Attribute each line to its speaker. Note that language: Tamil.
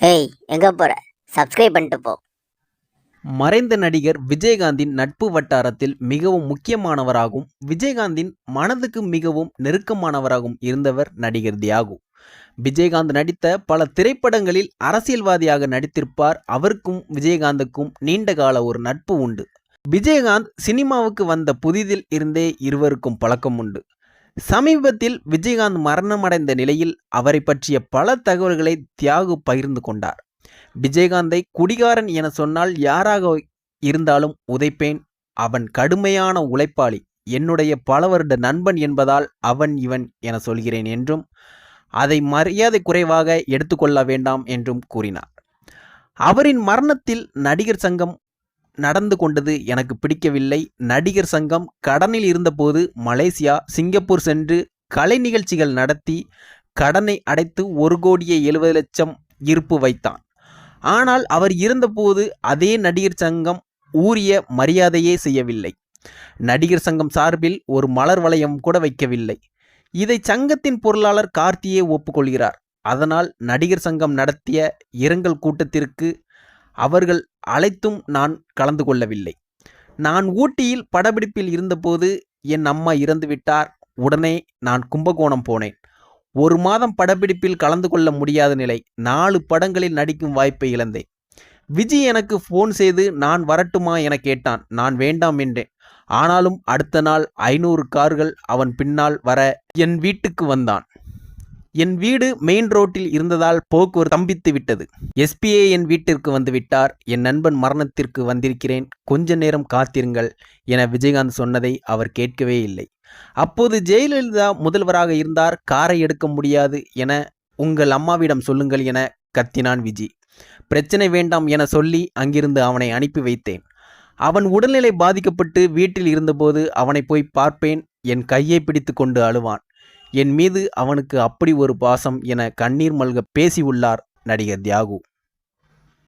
Speaker 1: ஏய் எங்க போற? சப்ஸ்கிரைப் பண்ணிட்டு போ.
Speaker 2: மறைந்த நடிகர் விஜயகாந்தின் நட்பு வட்டாரத்தில் மிகவும் முக்கியமானவராகவும் விஜயகாந்தின் மனதுக்கு மிகவும் நெருக்கமானவராகவும் இருந்தவர் நடிகர் தியாகு. விஜயகாந்த் நடித்த பல திரைப்படங்களில் அரசியல்வாதியாக நடித்திருப்பார். அவருக்கும் விஜயகாந்துக்கும் நீண்ட கால ஒரு நட்பு உண்டு. விஜயகாந்த் சினிமாவுக்கு வந்த புதிதில் இருந்தே இருவருக்கும் பழக்கம் உண்டு. சமீபத்தில் விஜயகாந்த் மரணமடைந்த நிலையில் அவரை பற்றிய பல தகவல்களை தியாகு பகிர்ந்து கொண்டார். விஜயகாந்தை குடிகாரன் என சொன்னால் யாராக இருந்தாலும் உதைப்பேன். அவன் கடுமையான உழைப்பாளி, என்னுடைய பல வருட நண்பன் என்பதால் அவன் இவன் என சொல்கிறேன் என்றும் அதை மரியாதை குறைவாக எடுத்துக்கொள்ள வேண்டாம் என்றும் கூறினார். அவரின் மரணத்தில் நடிகர் சங்கம் நடந்து கொண்டது எனக்கு பிடிக்கவில்லை. நடிகர் சங்கம் கடனில் இருந்தபோது மலேசியா, சிங்கப்பூர் சென்று கலை நிகழ்ச்சிகள் நடத்தி கடனை அடைத்து 1,70,00,000 இருப்பு வைத்தான். ஆனால் அவர் இருந்தபோது அதே நடிகர் சங்கம் ஊரிய மரியாதையே செய்யவில்லை. நடிகர் சங்கம் சார்பில் ஒரு மலர் வளையம் கூட வைக்கவில்லை. இதை சங்கத்தின் பொருளாளர் கார்த்தியே ஒப்புக்கொள்கிறார். அதனால் நடிகர் சங்கம் நடத்திய இரங்கல் கூட்டத்திற்கு அவர்கள் அழைத்தும் நான் கலந்து கொள்ளவில்லை. நான் ஊட்டியில் படப்பிடிப்பில் இருந்தபோது என் அம்மா இறந்துவிட்டார். உடனே நான் கும்பகோணம் போனேன். 1 மாதம் படப்பிடிப்பில் கலந்து கொள்ள முடியாத நிலை. 4 படங்களில் நடிக்கும் வாய்ப்பை இழந்தேன். விஜய் எனக்கு ஃபோன் செய்து நான் வரட்டுமா என கேட்டான். நான் வேண்டாம் என்றேன். ஆனாலும் அடுத்த நாள் 500 கார்கள் அவன் பின்னால் வர என் வீட்டுக்கு வந்தான். என் வீடு மெயின் ரோட்டில் இருந்ததால் போக்குவரத்து ஸ்தம்பித்து விட்டது. எஸ்பியே என் வீட்டிற்கு வந்து விட்டார். என் நண்பன் மரணத்திற்கு வந்திருக்கிறேன், கொஞ்ச நேரம் காத்திருங்கள் என விஜயகாந்த் சொன்னதை அவர் கேட்கவே இல்லை. அப்போது ஜெயலலிதா முதல்வராக இருந்தார். காரை எடுக்க முடியாது என உங்கள் அம்மாவிடம் சொல்லுங்கள் என கத்தினான் விஜய். பிரச்சனை வேண்டாம் என சொல்லி அங்கிருந்து அவனை அனுப்பி வைத்தேன். அவன் உடல்நிலை பாதிக்கப்பட்டு வீட்டில் இருந்தபோது அவனை போய் பார்ப்பேன். என் கையை பிடித்து கொண்டு அழுவான். என் மீது அவனுக்கு அப்படி ஒரு பாசம் என கண்ணீர் மல்க பேசியுள்ளார் நடிகர் தியாகு.